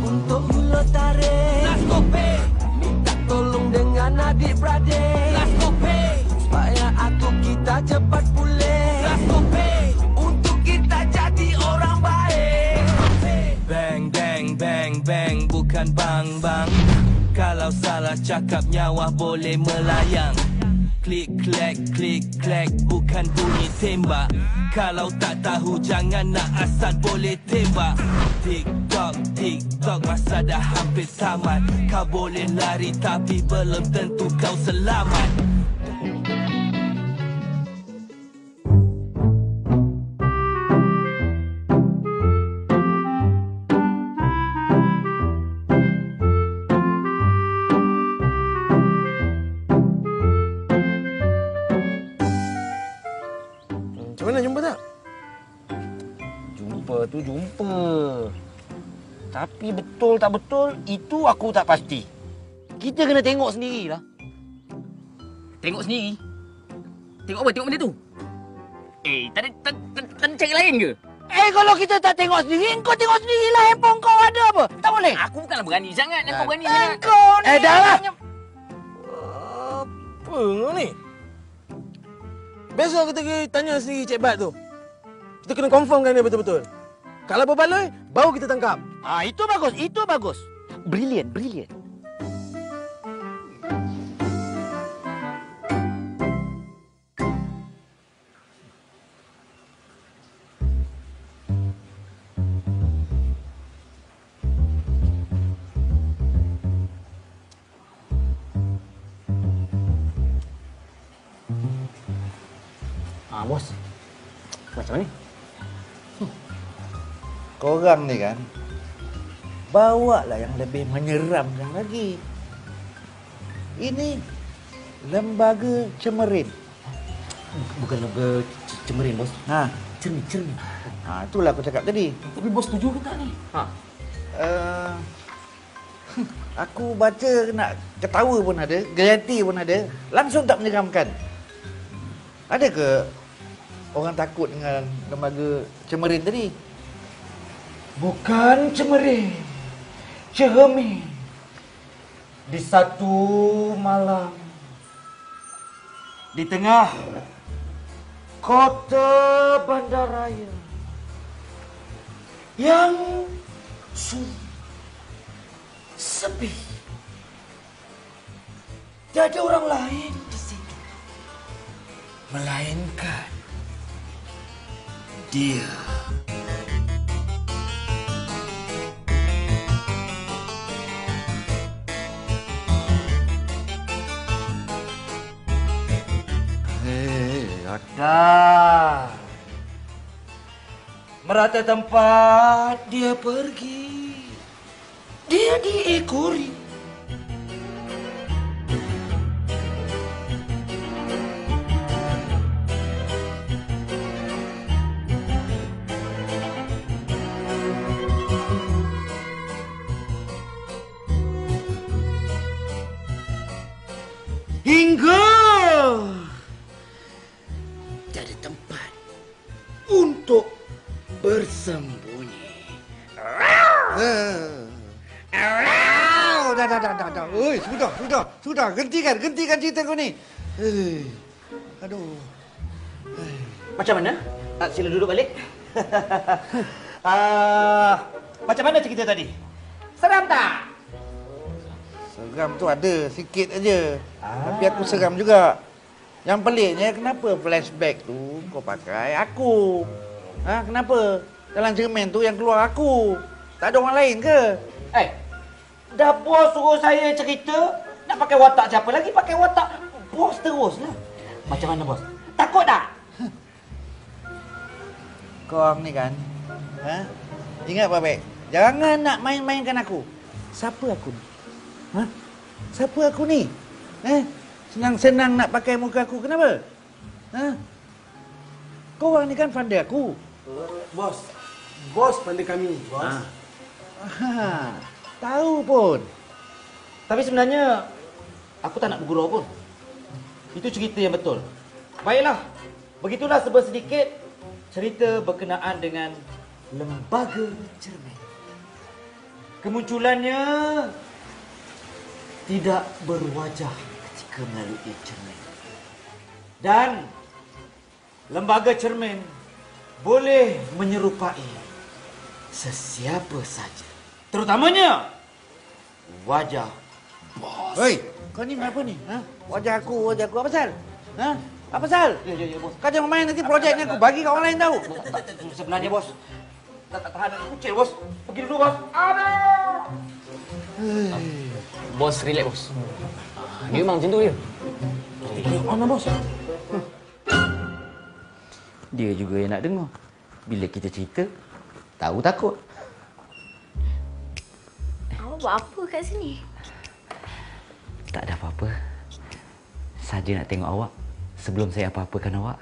Untuk mula tarik Laskope, minta tolong dengan adik-beradik Laskope, supaya aku kita cepat pulih Laskope, untuk kita jadi orang baik Bang, bang, bang, bang, bukan bang, bang Kalau salah cakap nyawa boleh melayang Klik, klek, klik, klek, bukan bunyi tembak Kalau tak tahu jangan nak asal boleh tembak TikTok, TikTok, masa dah hampir tamat Kau boleh lari tapi belum tentu kau selamat Mana jumpa tak? Jumpa tu jumpa. Tapi betul tak betul, itu aku tak pasti. Kita kena tengok sendirilah. Tengok sendiri? Tengok apa? Tengok benda tu? Tak ada cari lain ke? Kalau kita tak tengok sendiri, kau tengok sendirilah handphone kau ada apa? Tak boleh? Aku bukanlah berani sangat. Kau berani sangat. Kau ni... dah lah! Apa kau ni? Besok kita tanya sendiri Cik Bat tu. Kita kena confirmkan dia betul-betul. Kalau berbaloi, baru kita tangkap. Itu bagus, itu bagus. Brilliant, brilliant. Bos. Macam mana? Korang ni kan, bawa lah yang lebih menyeramkan lagi. Ini lembaga cemerin. Bukan lembaga cemerin, bos. Cermin. Itulah aku cakap tadi. Tapi bos setuju ke tak ni? Aku baca nak ketawa pun ada, gelati pun ada, langsung tak menyeramkan. Ada ke orang takut dengan lembaga cemerin tadi? Bukan cemerin, cermin. Di satu malam, di tengah kota bandaraya yang sunyi, sepi. Tiada orang lain di situ, melainkan dia. Dah. Merata tempat dia pergi, dia diekori. Hingga jadi tempat untuk bersembunyi. Dah. Oi, sudah. Hentikan cerita kau ni. Aduh. Macam mana? Sila duduk balik. Macam mana cerita tadi? Seram tak? Seram tu ada sikit aja. Tapi aku seram juga. Yang peliknya kenapa flashback tu kau pakai aku? Kenapa? Dalam cermin tu yang keluar aku. Tak ada orang lain ke? Dah bos suruh saya cerita, nak pakai watak siapa lagi? Pakai watak bos teruslah. Macam mana bos? Takut tak? Korang ni kan, ingat baik-baik. Jangan nak main-mainkan aku. Siapa aku ni? Siapa aku ni? Senang-senang nak pakai muka aku. Kenapa? Korang ni kan pandai aku. Bos pandai kami, bos. Tahu pun. Tapi sebenarnya aku tak nak bergurau pun. Itu cerita yang betul. Baiklah, begitulah sedikit cerita berkenaan dengan Lembaga Cermin. Kemunculannya tidak berwajah ketika melalui cermin. Dan Lembaga Cermin boleh menyerupai sesiapa saja. Terutamanya wajah bos. Hei, kau ni kenapa ni? Ha? Wajah aku. Apa pasal? Ha? Apa pasal? Ya, bos. Kau jangan main nanti projek ni aku bagi kat orang lain tahu. Sebenarnya bos, tak tahan nak kucil bos. Pergi dulu bos. Ada. Bos, relax bos. Dia memang macam tu dia. Mana bos? Dia juga yang nak dengar. Bila kita cerita, tahu takut. Awak buat apa kat sini? Tak ada apa-apa. Saja nak tengok awak sebelum saya apa-apakan awak.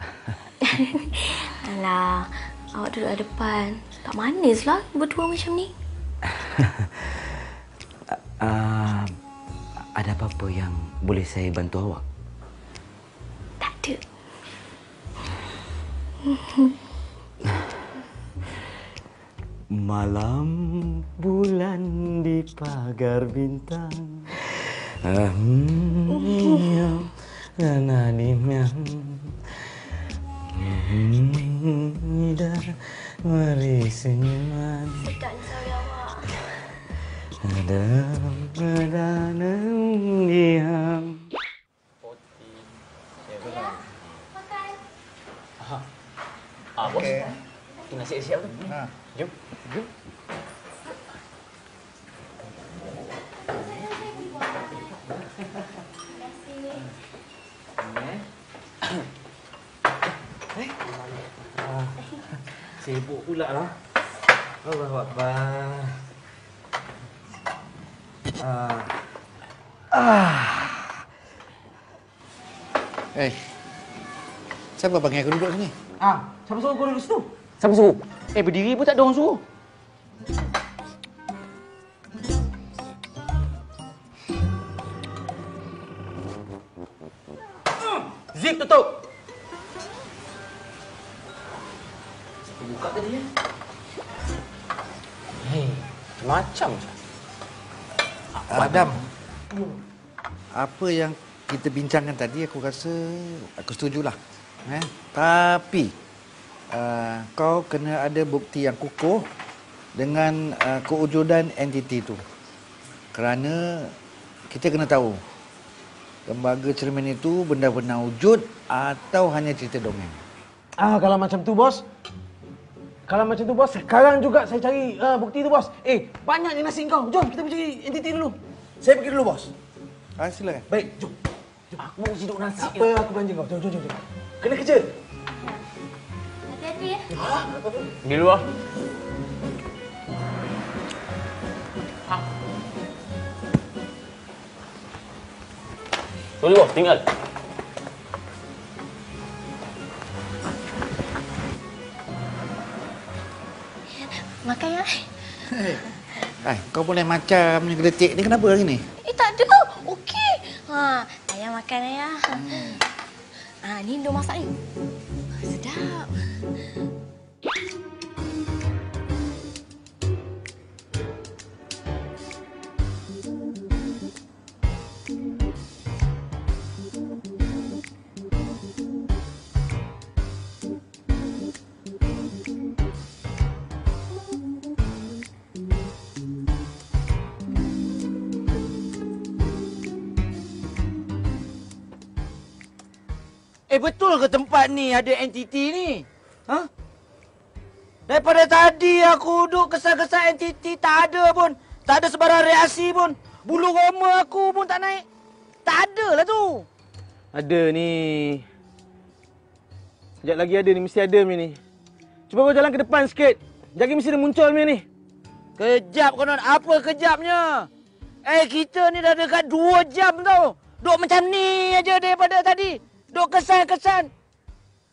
Alah, awak duduk kat depan. Tak manislah berdua macam ni. Ada apa-apa yang boleh saya bantu awak? Tak ada. Malam bulan di pagar bintang. Mari senyuman. Sedap ni suara awak. Ada diam. Bos. Tu nasi siap tu. Ha. Jom. Sibuk pula lah. Allahu Akbar. Siapa panggil aku duduk sini? Siapa suruh kau duduk situ? Siapa suruh? Berdiri pun tak ada orang suruh. Zip tutup. Buka tadi ya. Hei, macam je. Adam, apa yang kita bincangkan tadi aku rasa aku setujulah. Tapi kau kena ada bukti yang kukuh dengan kewujudan entiti tu. Kerana kita kena tahu lembaga cermin itu benar-benar wujud atau hanya cerita dongeng. Kalau macam tu bos. Sekarang juga saya cari bukti tu bos. Banyak ni nasi kau. Jom kita pergi entiti dulu. Saya pergi dulu bos. Silakan. Baik, jom. Aku mau siduk nasi. Apa aku belanja kau? Jom. Kena kerja. Hati-hati ya. Pergi dulu lah. Tunggu bos, tinggal. Makan ya. Kau boleh macam ni geletik ni kenapa hari ni? Tak ada. Okey. Ayah makan ayah. Ni Indom masak ni. Sedap. Betul ke tempat ni ada entiti ni? Daripada tadi aku duduk kesal-kesal entiti tak ada pun. Tak ada sebarang reaksi pun. Bulu roma aku pun tak naik. Tak ada lah tu. Ada ni. Sekejap lagi ada ni. Mesti ada ni. Cuba kau jalan ke depan sikit. Jagi mesti dia muncul ni. Kejap konon. Apa kejapnya? Kita ni dah dekat 2 jam tau. Duk macam ni aja daripada tadi. Duk kesan-kesan.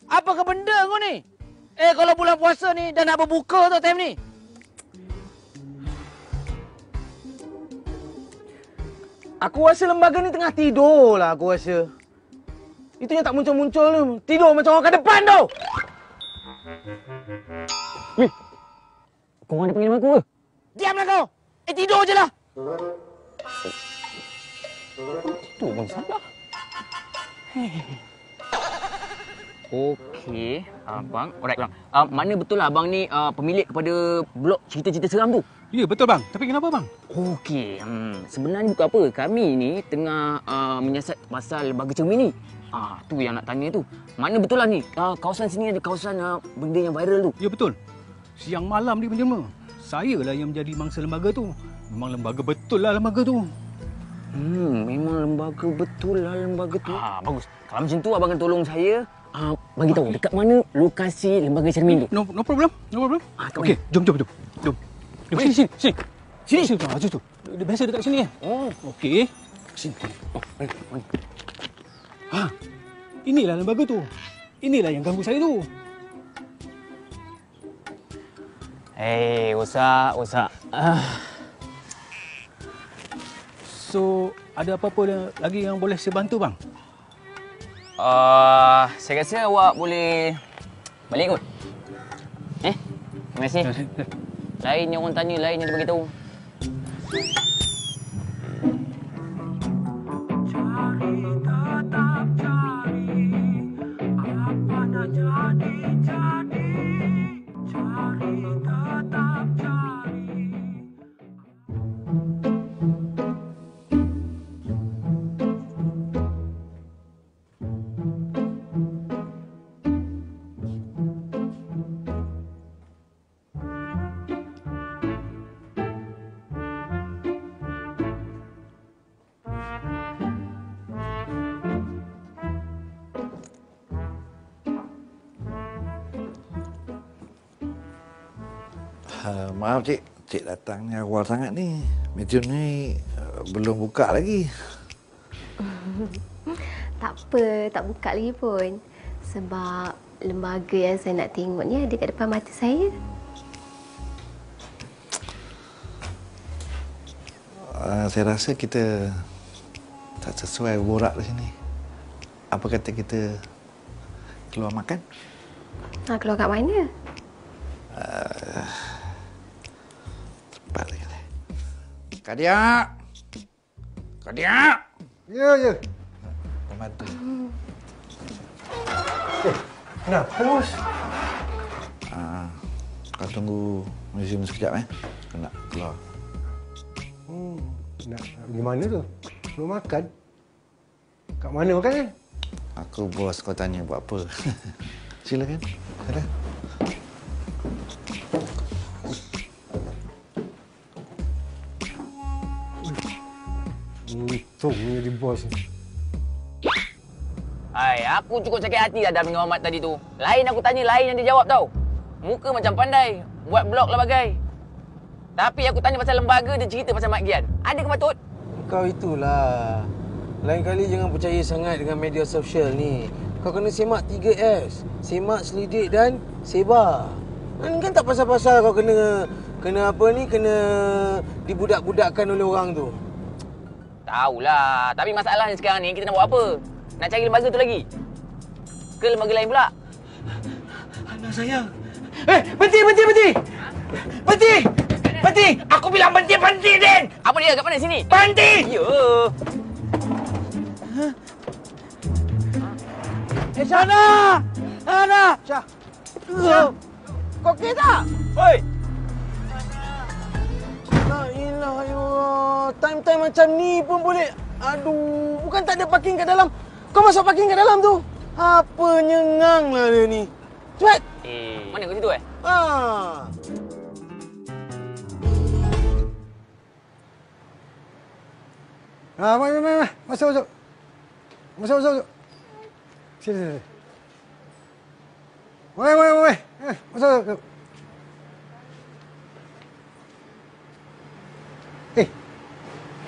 Apa ke benda kau ni? Kalau bulan puasa ni dah nak berbuka tau time ni. Aku rasa lembaga ni tengah tidur lah aku rasa. Itu yang tak muncul-muncul tu. Tidur macam orang kat depan tu. Korang ada panggil aku ke? Diamlah kau. Tidur je lah. Tu bang salah. Okey, abang. Alright bang. Mana betul lah abang ni pemilik kepada blog cerita-cerita seram tu? Ya, betul bang. Tapi kenapa bang? Okey, sebenarnya bukan apa. Kami ni tengah menyiasat pasal lembaga cermin ni. Tu yang nak tanya tu. Mana betul lah ni? Kawasan sini ada kawasan benda yang viral tu. Ya, betul. Siang malam dia menjelma. Saya lah yang menjadi mangsa lembaga tu. Memang lembaga betul lah lembaga tu. Memang lembaga betul lah lembaga tu. Bagus. Kalau macam tu abang akan tolong saya bagi tahu dekat mana lokasi lembaga cermin tu. No problem. Okey, jom. Sini. Sini tu. Dia biasa dekat sini kan? Okey. Sini. Inilah lembaga tu. Inilah yang ganggu saya tu. Ustaz. So, ada apa-apa lagi yang boleh saya bantu bang? Saya rasa awak boleh balik kot. Terima kasih. Lain yang orang tanya, lain yang dia beritahu. Maaf cik, cik datang ni awal sangat ni. Medium ni belum buka lagi. Tak apa, tak buka lagi pun. Sebab lembaga yang saya nak tengok ni ada kat depan mata saya. Saya rasa kita tak sesuai borak di sini. Apa kata kita keluar makan? Keluar kat mana? Cepat lagi. Kadiak! Ya. Pembantu. Kenapa, bos? Kau tunggu museum sekejap Kau nak keluar. Nak pergi mana tu? Nak makan? Kat mana makan? Aku bos, kau tanya buat apa? Silakan. Ada. Untungnya jadi bos ni. Aku cukup sakit hati dah dengan Ahmad tadi tu. Lain aku tanya, lain yang dia jawab tau. Muka macam pandai, buat blog lah bagai. Tapi aku tanya pasal lembaga, dia cerita pasal Mak Gian. Ada ke patut? Kau itulah. Lain kali jangan percaya sangat dengan media sosial ni. Kau kena semak 3S. Semak, selidik dan sebar. Kan tak pasal-pasal kau kena apa ni, kena dibudak-budakkan oleh orang tu. Tahulah. Tapi masalahnya sekarang ni, kita nak buat apa? Nak cari lembaga tu lagi? Ke lembaga lain pula? Anak sayang. Berhenti! Berhenti! Aku bilang berhenti, Den! Apa dia? Kat mana sini? Berhenti! Ya. Ana! Syah. Kau okey tak? Oi! La ilaha illallah. Time-time macam ni pun boleh. Aduh, bukan tak ada parking kat dalam. Kau masuk parking kat dalam tu. Apa nyengang lah dia ni. Cepat. Mana kat situ Mari. Masuk. Sini. Mari. Masuk.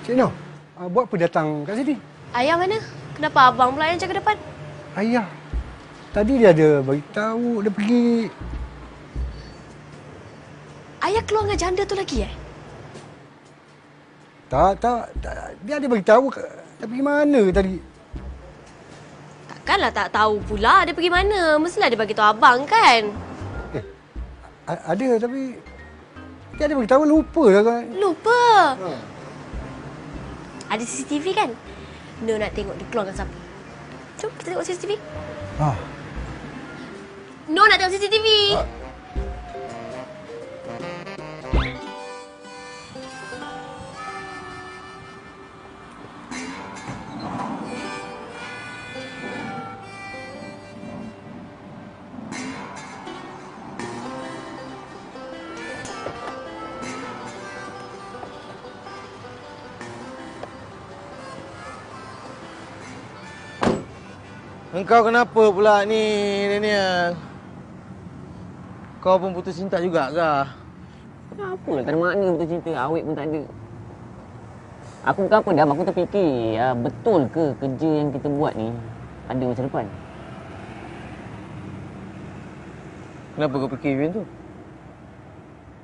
Cik Noh, buat apa datang kat sini? Ayah mana? Kenapa abang pula yang jaga depan? Ayah. Tadi dia ada beritahu dia pergi. Ayah keluar dengan janda tu lagi Tak. Dia ada beritahu tapi mana tadi? Takkanlah tak tahu pula dia pergi mana. Mestilah dia bagi tahu abang kan? Ada tapi dia ada beritahu lupa lah kan. Lupa. Ada CCTV kan? No nak tengok dia keluar dengan siapa. Jom kita tengok CCTV. No nak tengok CCTV. Engkau kenapa pula ni, Daniel? Kau pun putus cinta juga ke? Apa tak ada makna putus cinta. Awet pun tak ada. Aku bukan apa dah. Aku terfikir. Betul ke kerja yang kita buat ni ada masa depan? Kenapa kau fikir macam tu?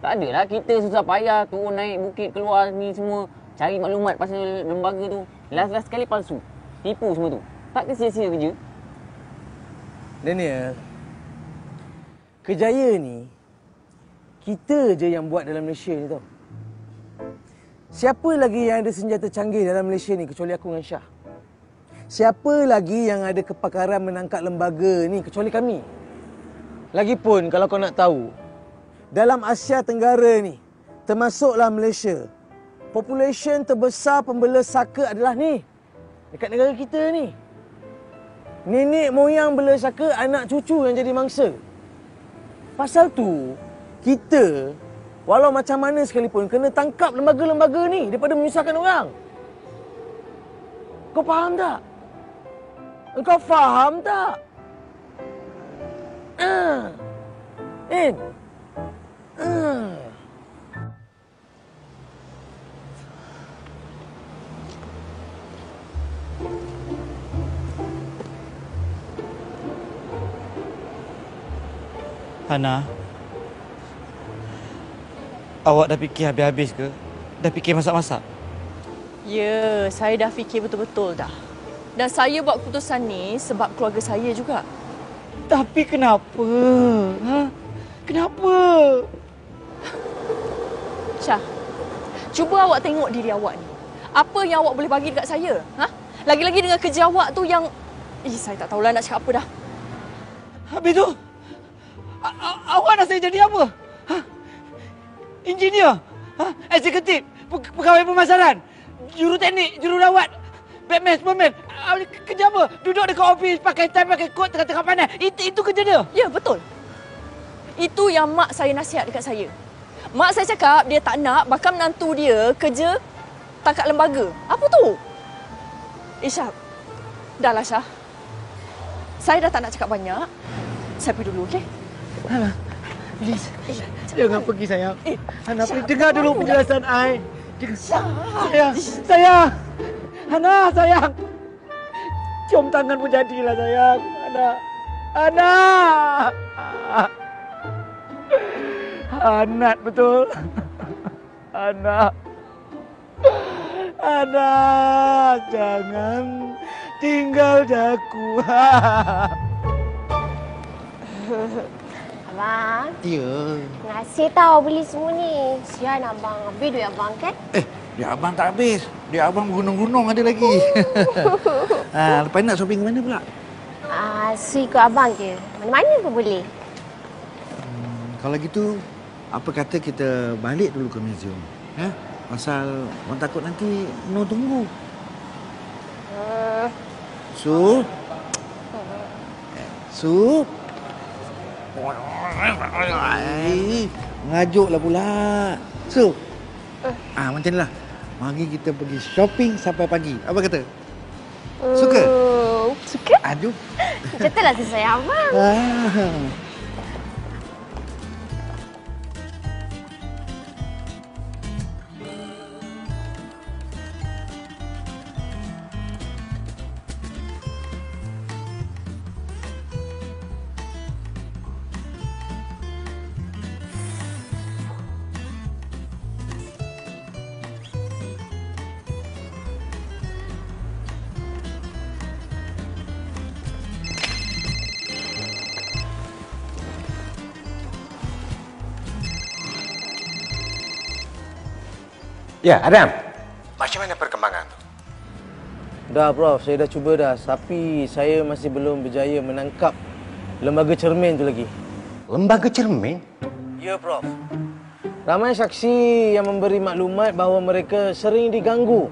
Tak adalah. Kita susah payah turun naik bukit keluar ni semua. Cari maklumat pasal lembaga tu. Last sekali palsu. Tipu semua tu. Tak ke sia-sia kerja? Daniel, kerjaya ni kita je yang buat dalam Malaysia ni tau. Siapa lagi yang ada senjata canggih dalam Malaysia ni kecuali aku dengan Syah? Siapa lagi yang ada kepakaran menangkap lembaga ni kecuali kami? Lagipun kalau kau nak tahu, dalam Asia Tenggara ni, termasuklah Malaysia, population terbesar pembela saka adalah ni, dekat negara kita ni. Nenek moyang bela saka, anak cucu yang jadi mangsa. Pasal tu, kita walau macam mana sekalipun kena tangkap lembaga-lembaga ni daripada menyusahkan orang. Kau faham tak? Engkau faham tak? Hana, awak dah fikir habis-habis ke? Dah fikir masak-masak? Ya, saya dah fikir betul-betul dah. Dan saya buat keputusan ni sebab keluarga saya juga. Tapi kenapa? Kenapa? Syah, cuba awak tengok diri awak ni. Apa yang awak boleh bagi dekat saya? Lagi-lagi dengan kerja awak tu yang... saya tak tahulah nak cakap apa dah. Habis tu, awak nak saya jadi apa? Engineer? Eksekutif? Pegawai pemasaran? Juruteknik? Jururawat? Batman, Superman? Kerja apa? Duduk dekat ofis, pakai tie, pakai coat, tengah-tengah panas. Itu kerja dia? Ya, betul. Itu yang mak saya nasihat dekat saya. Mak saya cakap dia tak nak bakal menantu dia kerja tangkap lembaga. Apa tu? Syah. Dah lah, Syah. Saya dah tak nak cakap banyak. Saya pergi dulu, okey? Hana, please. Jangan pergi, sayang. Hana, please. Dengar dulu penjelasan I. Sayang. Hana, sayang. Cium tangan pun jadilah, sayang. Hana. Hanat betul. Hana, jangan tinggal daku. Abang. Ya. Terima kasih tau beli semua ni. Sian abang. Habis duit abang kan? Duit abang tak habis. Duit abang bergunung-gunung ada lagi. Lepas ni nak shopping ke mana pula? Su ikut abang je. Mana-mana pun boleh. Kalau gitu, apa kata kita balik dulu ke museum? Pasal orang takut nanti No tunggu. Su? Ngajuklah pula. Su? Macam ni lah. Mari kita pergi shopping sampai pagi. Apa kata? Suka? Suka? Aduh. Betul lah saya abang. Ya, Adam. Macam mana perkembangan? Dah Prof, saya dah cuba dah. Tapi saya masih belum berjaya menangkap lembaga cermin tu lagi. Lembaga cermin? Ya Prof. Ramai saksi yang memberi maklumat bahawa mereka sering diganggu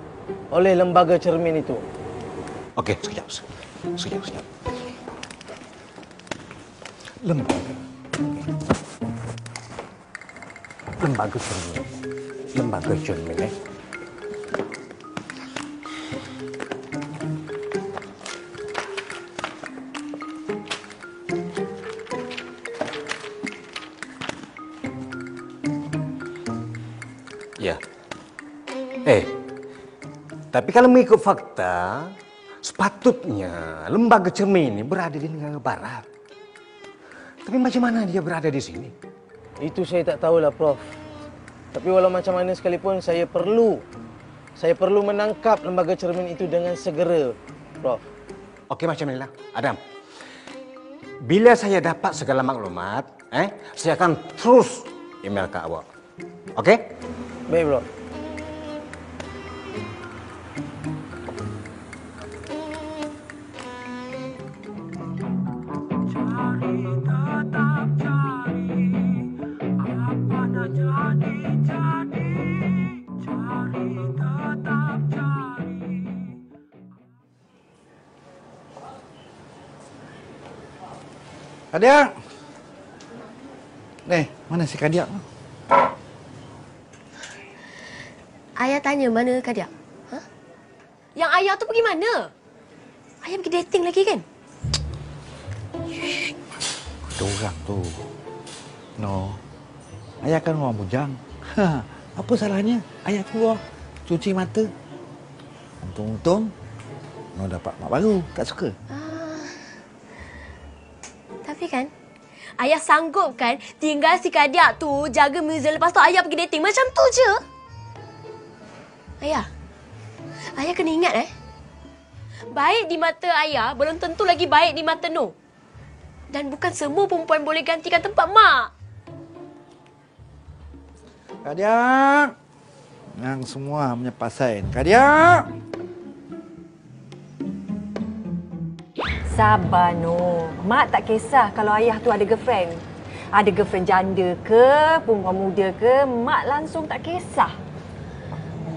oleh lembaga cermin itu. Okey, sekejap. Lembaga cermin. Lembaga cermin, Ya. Tapi kalau mengikut fakta, sepatutnya lembaga cermin ini berada di negara barat. Tapi macam mana dia berada di sini? Itu saya tak tahulah Prof. Tapi walau macam mana sekalipun saya perlu menangkap lembaga cermin itu dengan segera, Prof. Okey, macam inilah. Adam, bila saya dapat segala maklumat, saya akan terus email ke awak. Okey? Baik, Prof. Kadiak. Mana si Kadiak? Ayah tanya mana Kadiak? Ha? Yang ayah tu pergi mana? Ayah pergi dating lagi kan? Ada orang tu. No. Ayah kan orang bujang. Apa salahnya? Ayah keluar cuci mata. Untung-untung No dapat mak baru. Tak suka. Tapi kan, ayah sanggup kan tinggal si Kadiak tu jaga Mirza lepas tu ayah pergi dating. Macam tu je. Ayah kena ingat baik di mata ayah belum tentu lagi baik di mata Noh. Dan bukan semua perempuan boleh gantikan tempat mak. Kadiak. Yang semua punya pasal. Kadiak. Sabar, Noh. Mak tak kisah kalau ayah tu ada girlfriend. Ada girlfriend janda ke, perempuan muda ke, mak langsung tak kisah.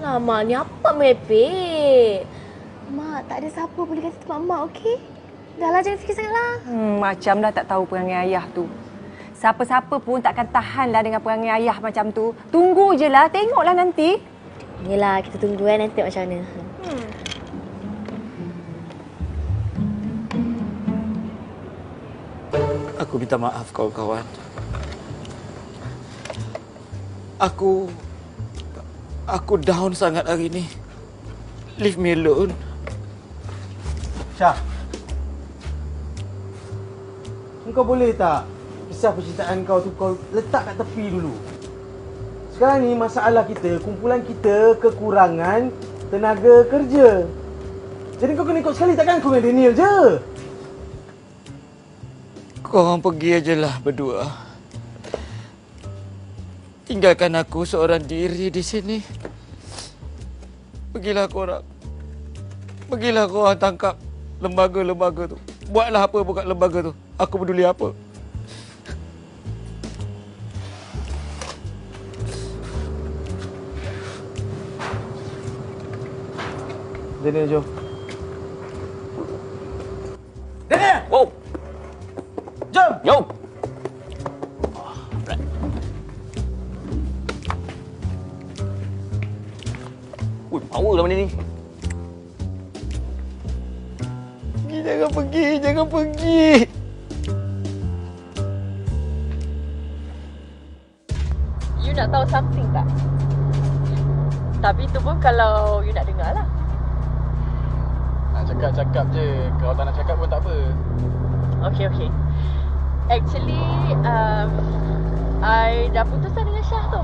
Alah, mak ni apa merepek? Mak, tak ada siapa boleh ganti tempat mak, okey? Dah lah, jangan fikir sangatlah. Macam dah tak tahu perangai ayah tu. Siapa-siapa pun takkan tahanlah dengan perangai ayah macam tu. Tunggu je lah, tengoklah nanti. Yelah, kita tunggu nanti macam mana. Aku minta maaf kawan-kawan. Aku down sangat hari ni. Leave me alone. Syah. Engkau boleh tak kisah percintaan kau tu kau letak kat tepi dulu. Sekarang ni masalah kita, kumpulan kita kekurangan tenaga kerja. Jadi kau kena ikut sekali, takkan kau dengan Daniel je. Korang pergi ajalah berdua. Tinggalkan aku seorang diri di sini. Pergilah korang tangkap lembaga-lembaga tu. Buatlah apa buat lembaga tu. Aku peduli apa. Daniel, jom. Daniel! Wow! Jom! Jom! Power lah benda ni. Jangan pergi. You nak tahu something tak? Tapi tu pun kalau you nak dengar lah. Nak cakap-cakap je. Kalau tak nak cakap pun tak apa. Okay. Actually, I dah putus dengan Syah tu.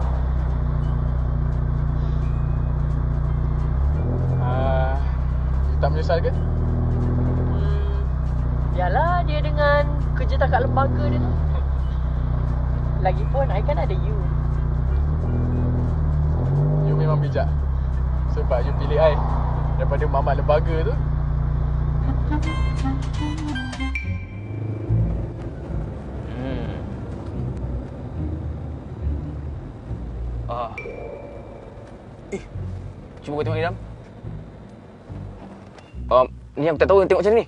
Tak menyesal ke? Yalah, dia dengan kerja tak kat lembaga dia tu. Lagipun, I kan ada you. You memang bijak. Sebab you pilih I daripada mamat lembaga tu. Cuba kau tengok ni, Dam. Ni aku tak tahu tengok macam ni.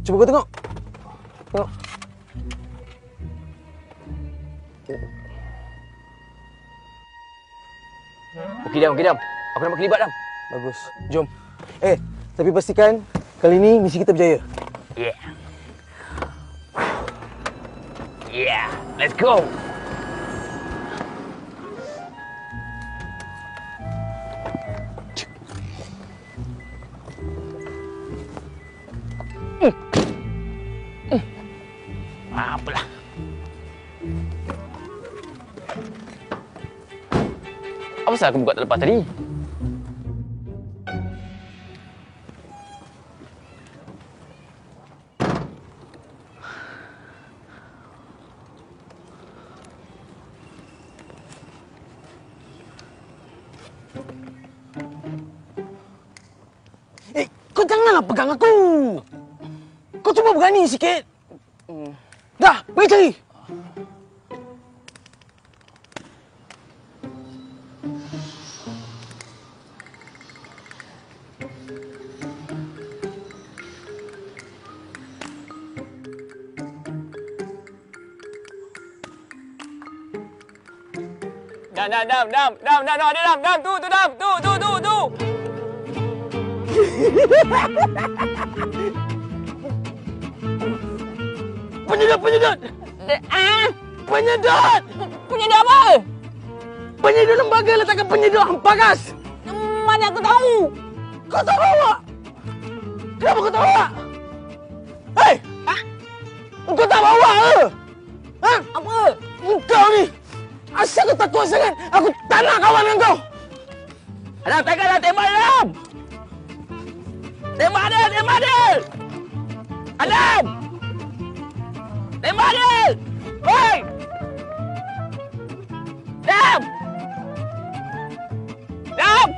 Cuba kau tengok. Tengok. Okey, Dam. Aku nak terlibat, Dam. Bagus. Jom. Tapi pastikan kali ni misi kita berjaya. Yeah. Yeah, let's go. Apalah. Apa salah aku buka tak lepas tadi? Kau janganlah pegang aku. Kau cuba berani sikit. Dah, pergi cari. Dam, tu. Penyedot! Penyedot apa? Penyedot lembaga letakkan penyedot hampagas. Mana aku tahu? Kau tak bawa? Kenapa kau tak bawa? Hei! Kau tak bawa ke? Apa? Kau ni! Asal kau tak kuat sangat? Aku tak nak kawan dengan kau! Adam, takkanlah tembak, Adam! Tembak dia! Adam! Tembak dia! Hei! Adam! Adam.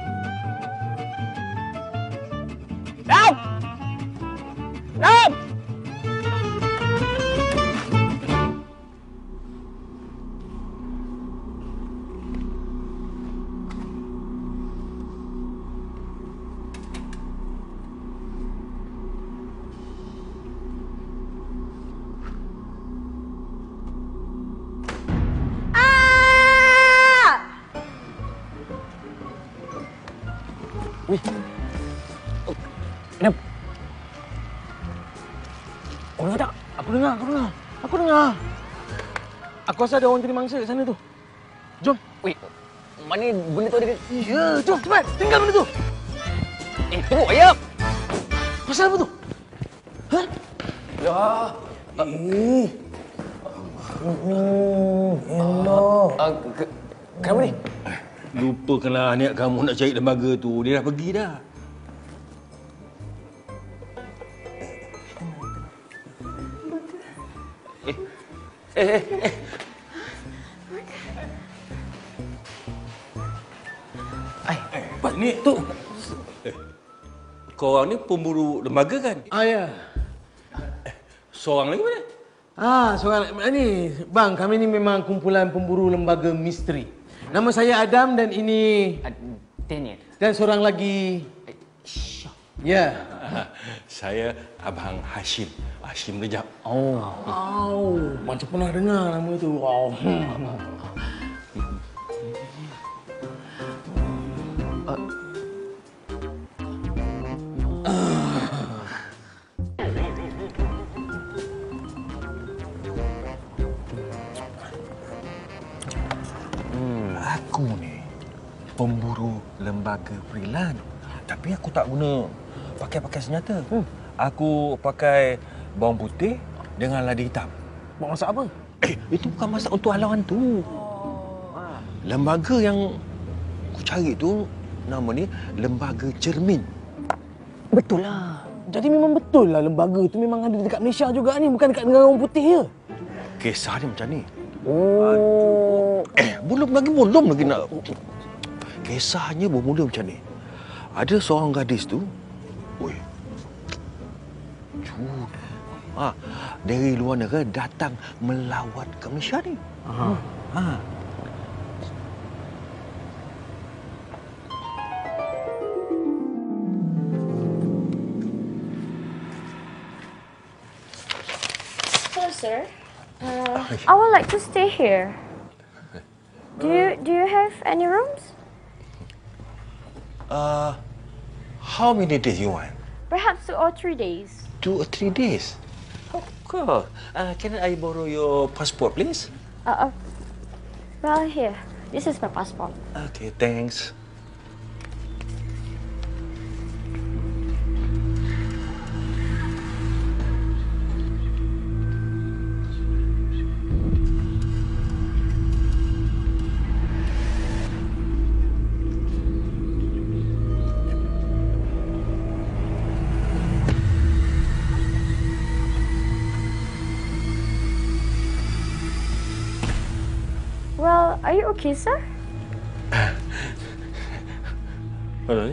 Kau dengar tak? Aku dengar. Aku rasa ada orang jadi mangsa kat sana tu. Jom. Weh, mana benda tu ada? Ya, jom cepat. Tinggal benda tu. Tunggu, ayam. Pasal apa tu? Kenapa ni? Lupakanlah niat kamu nak cari lembaga tu. Dia dah pergi dah. Ni tu. Korang ni pemburu lembaga kan? Ya. Seorang lagi mana? Seorang ni. Bang, kami ni memang kumpulan pemburu lembaga misteri. Nama saya Adam dan ini Daniel. Dan seorang lagi Ya. Saya Abang Hashim. Hashim Rejab. Macam pernah dengar nama tu. Aku ni pemburu lembaga freelance. Tapi aku tak guna pakai senjata. Aku pakai bawang putih dengan lada hitam. Buat masak apa? Itu bukan masak untuk halau hantu. Lembaga yang aku cari tu nama ni Lembaga Cermin. Betul lah. Jadi memang betul lah lembaga tu memang ada dekat Malaysia juga ni. Bukan dekat negara orang putih je. Kisah dia macam ni. belum lagi nak. Kisahnya bermula macam ni. Ada seorang gadis tu, dari luar negara datang melawat ke Malaysia ni. Sir, I would like to stay here. Do you have any rooms? How many days you want? Perhaps 2 or 3 days. 2 or 3 days? Of course. Can I borrow your passport, please? Well, here. This is my passport. Okay, thanks. Well, are you okay, sir? Hello.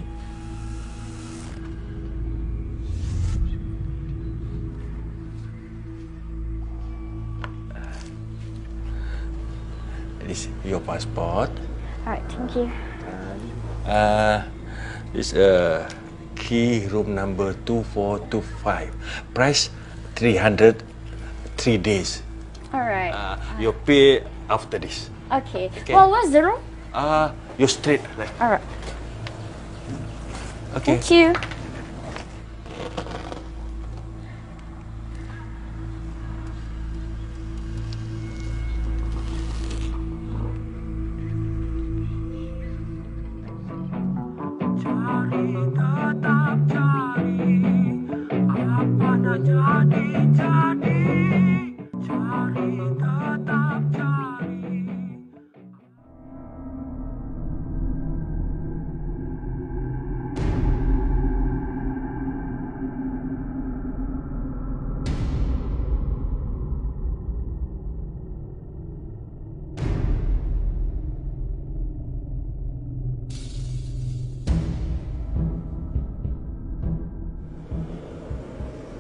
This is your passport. Alright, thank you. This key room number 2425. Price 300, 3 days. Alright. You pay after this. Okay. Well, what's the room? You're straight. Right? Alright. Okay. Thank you.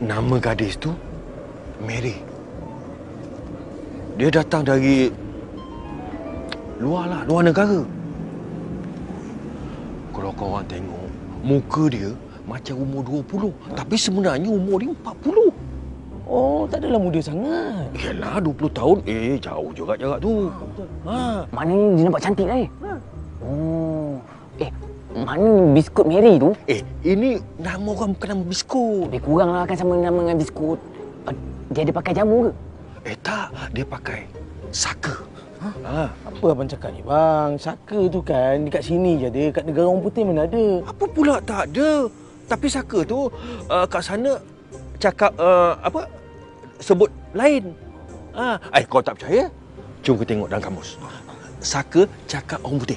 Nama gadis tu Mary. Dia datang dari luar negara. Kalau korang tengok, muka dia macam umur 20, tapi sebenarnya umur dia 40. Oh, tak adalah muda sangat. Yalah, 20 tahun. Jauh juga jarak tu. Maknanya dia nampak cantik lah. Mana biskut Mary tu? Ini nama orang bukan nama biskut. Lebih kurang lah kan sama nama dengan biskut. Dia ada pakai jamu ke? Tak. Dia pakai saka. Apa abang cakap ni, bang? Saka tu kan dekat sini je ada. Kat negara orang putih mana ada. Apa pula tak ada? Tapi saka tu kat sana cakap sebut lain. Kau tak percaya? Jom kita tengok dalam kamus. Saka cakap orang putih.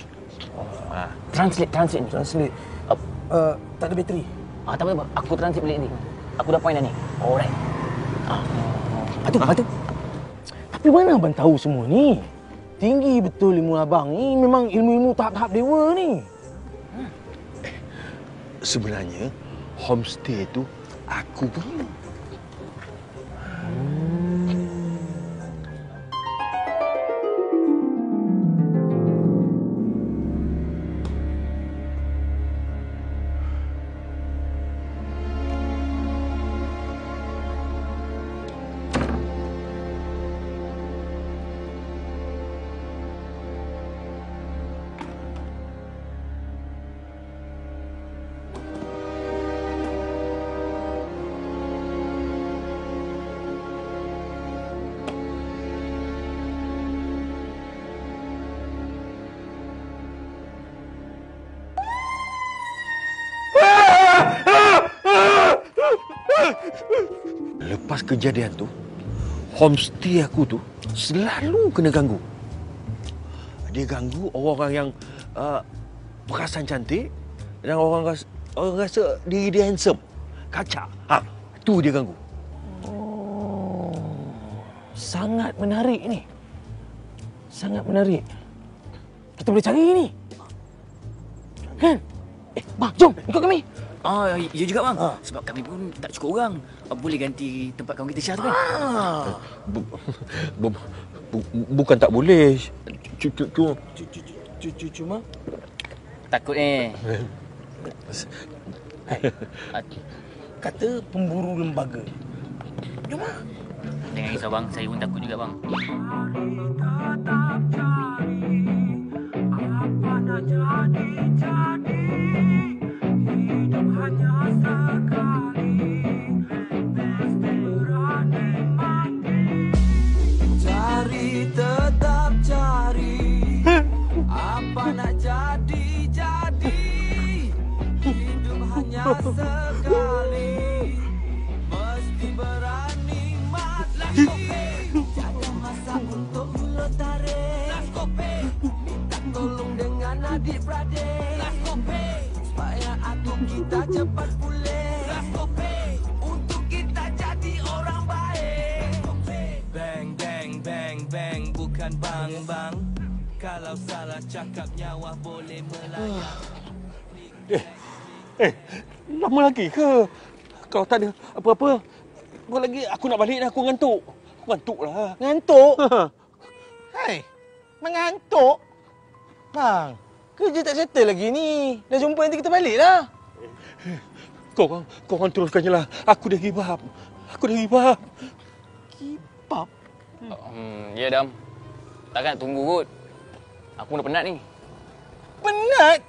Translate. Tak ada bateri. Tak apa. Aku translate balik ni. Aku dah point dah ni. Alright. Patu. Tapi mana abang tahu semua ni? Tinggi betul ilmu abang ni. Memang ilmu-ilmu tahap-tahap dewa ni. Sebenarnya homestay tu aku punya. Lepas kejadian tu, homestay aku tu selalu kena ganggu. Dia ganggu orang yang perasan cantik dan orang rasa diri dia handsome. Kacak. Tu dia ganggu. Sangat menarik ni. Sangat menarik. kita boleh cari ni. Kan? Bang, jom ikut kami. Ya juga bang. Sebab kami pun tak cukup orang. Boleh ganti tempat kawan kita Syah tu kan? Bukan tak boleh. Cuma Takut kata pemburu lembaga. Jom ah. Jangan risau bang, saya pun takut juga bang. Cari tetap cari. Apa nak jadi. Hidup hanya sekali. Mesti berani mati. Jangan masa untuk mulut tarik. Minta tolong dengan adik-beradik. Supaya atuk kita cepat pulih. Untuk kita jadi orang baik. Bang, bang, bang, bang. Bukan bang, bang. Kalau salah cakap nyawa boleh melayang. Lama lagi ke? Kalau tak ada apa-apa, apa lagi aku nak balik dah, aku ngantuk. Aku ngantuk lah. Ngantuk? Hai, mengantuk? Bang, kerja tak settle lagi ni. Dah jumpa nanti kita balik lah. Korang teruskan je lah. Aku dah give up. Give up? Ya, Dam. Takkan nak tunggu kot. Aku dah penat ni. Penat?